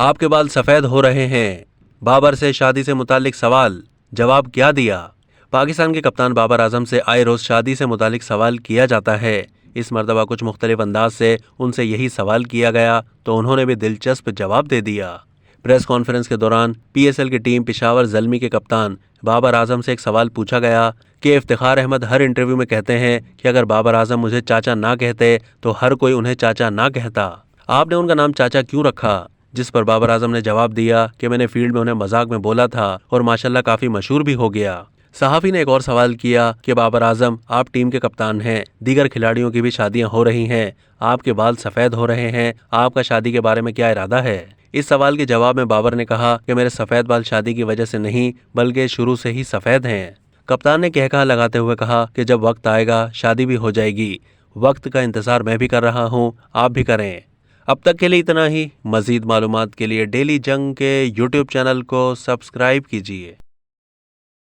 آپ کے बाल सफ़ेद हो रहे हैं। बाबर से शादी से मुतालिक सवाल, जवाब क्या दिया। पाकिस्तान के कप्तान बाबर आजम से आए रोज शादी से मुतालिक सवाल किया जाता है। इस मरतबा कुछ मुख्तलिफ अंदाज से उनसे यही सवाल किया गया तो उन्होंने भी दिलचस्प जवाब दे दिया। प्रेस कॉन्फ्रेंस के दौरान PSL की टीम पिशावर ज़ल्मी के कप्तान बाबर आजम से एक सवाल पूछा गया कि इफ्तिखार अहमद हर इंटरव्यू में कहते हैं कि अगर बाबर आजम मुझे चाचा ना कहते तो हर कोई उन्हें चाचा ना कहता, आपने उनका नाम चाचा क्यों रखा। जिस पर बाबर आजम ने जवाब दिया कि मैंने फील्ड में उन्हें मजाक में बोला था और माशाल्लाह काफ़ी मशहूर भी हो गया। सहाफ़ी ने एक और सवाल किया कि बाबर आजम, आप टीम के कप्तान हैं, दीगर खिलाड़ियों की भी शादियां हो रही हैं, आपके बाल सफ़ेद हो रहे हैं, आपका शादी के बारे में क्या इरादा है। इस सवाल के जवाब में बाबर ने कहा कि मेरे सफ़ेद बाल शादी की वजह से नहीं बल्कि शुरू से ही सफ़ेद हैं। कप्तान ने कहकहा लगाते हुए कहा कि जब वक्त आएगा शादी भी हो जाएगी। वक्त का इंतज़ार मैं भी कर रहा हूँ, आप भी करें। अब तक के लिए इतना ही। मज़ीद मालूमात के लिए डेली जंग के YouTube चैनल को सब्सक्राइब कीजिए।